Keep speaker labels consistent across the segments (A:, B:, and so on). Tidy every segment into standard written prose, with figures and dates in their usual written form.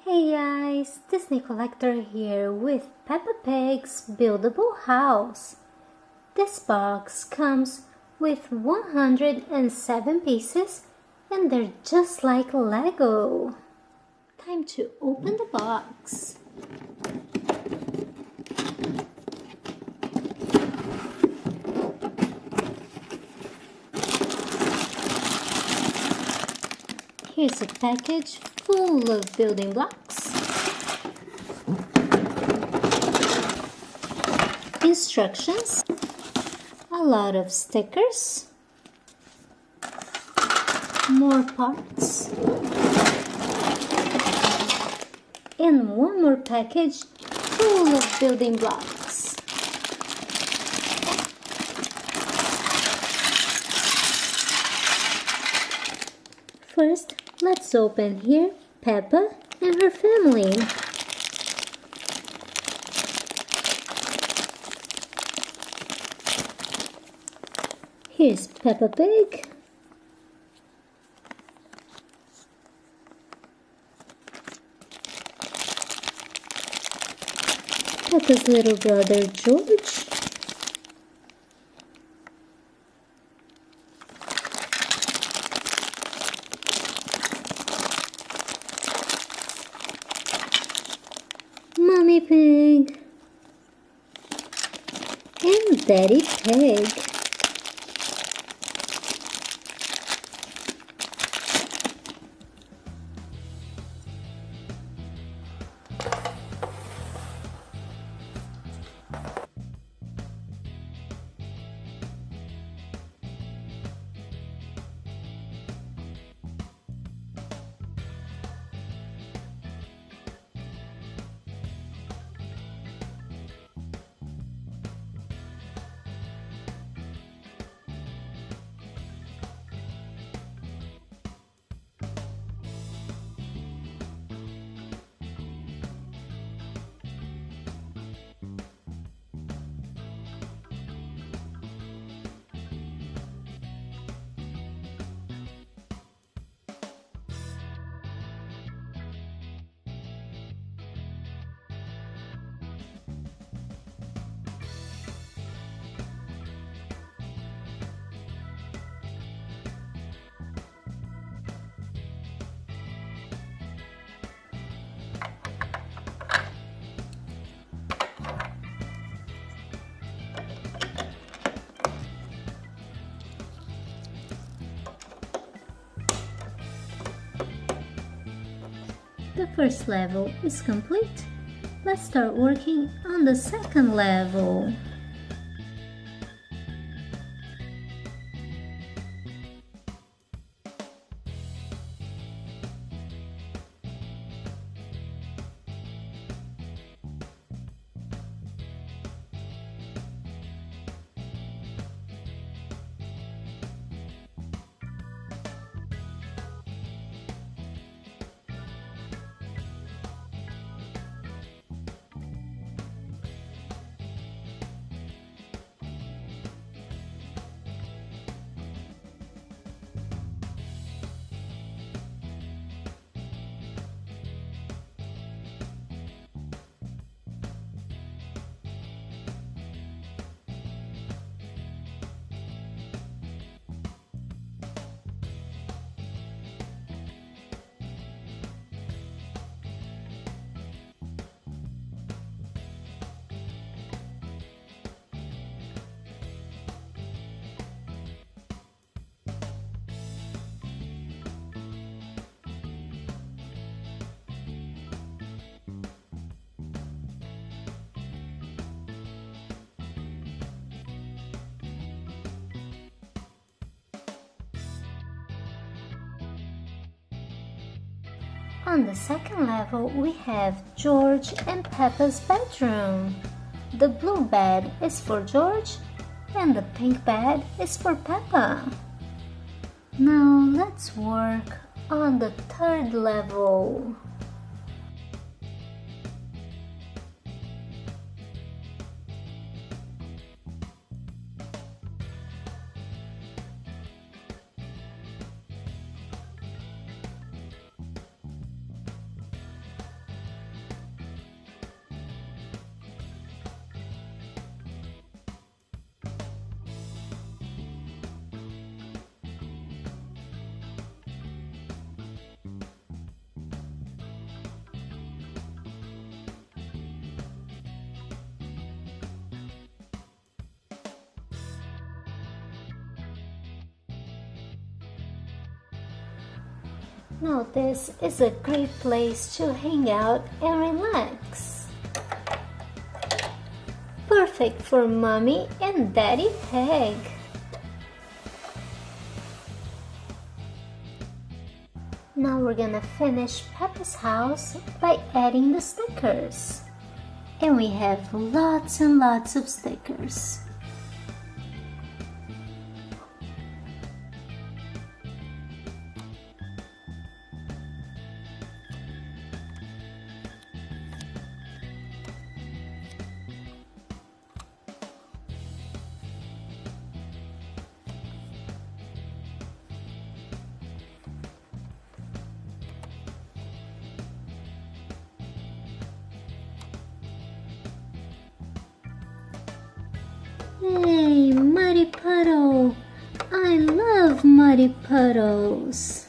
A: Hey guys, Disney Collector here with Peppa Pig's Buildable House. This box comes with 107 pieces and they're just like Lego. Time to open the box. Here's a package full of building blocks, instructions, a lot of stickers, more parts, and one more package full of building blocks. First, let's open here Peppa and her family. Here's Peppa Pig. Peppa's little brother George. Mommy Pig and Daddy Pig. The first level is complete. Let's start working on the second level. On the second level, we have George and Peppa's bedroom. The blue bed is for George and the pink bed is for Peppa. Now let's work on the third level. Now this is a great place to hang out and relax. Perfect for Mommy and Daddy Pig. Now we're gonna finish Peppa's house by adding the stickers. And we have lots and lots of stickers. Hey, muddy puddle! I love muddy puddles.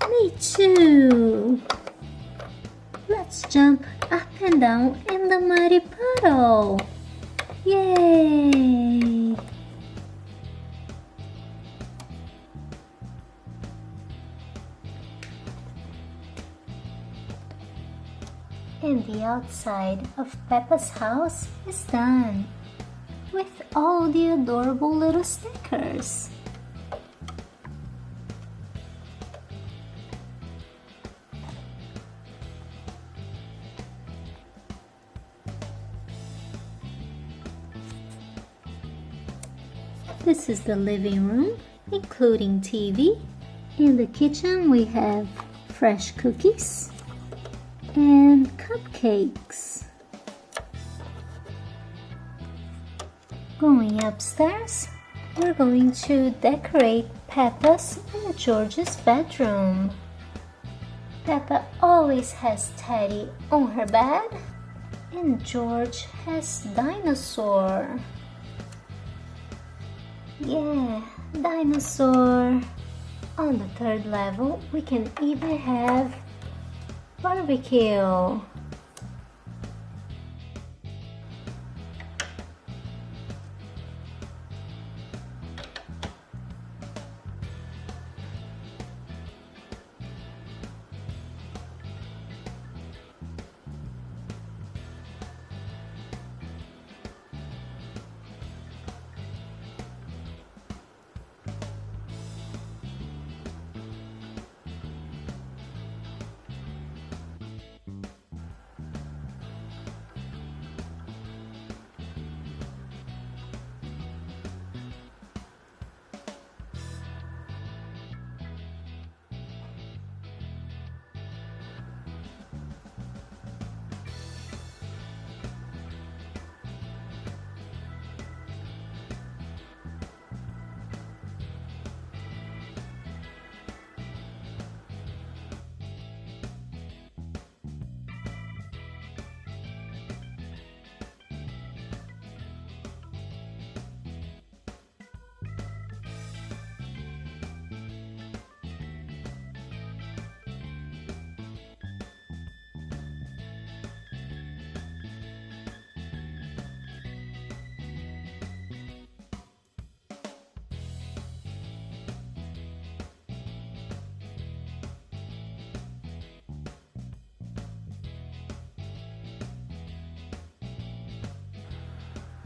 A: Me too. Let's jump up and down in the muddy puddle. Yay! And the outside of Peppa's house is done, with all the adorable little stickers. This is the living room, including TV. In the kitchen we have fresh cookies and cupcakes. Going upstairs, we're going to decorate Peppa's and George's bedroom. Peppa always has Teddy on her bed, and George has Dinosaur. Yeah, Dinosaur. On the third level, we can even have barbecue.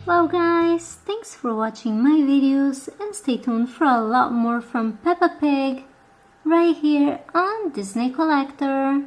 A: Well guys, thanks for watching my videos and stay tuned for a lot more from Peppa Pig right here on Disney Collector.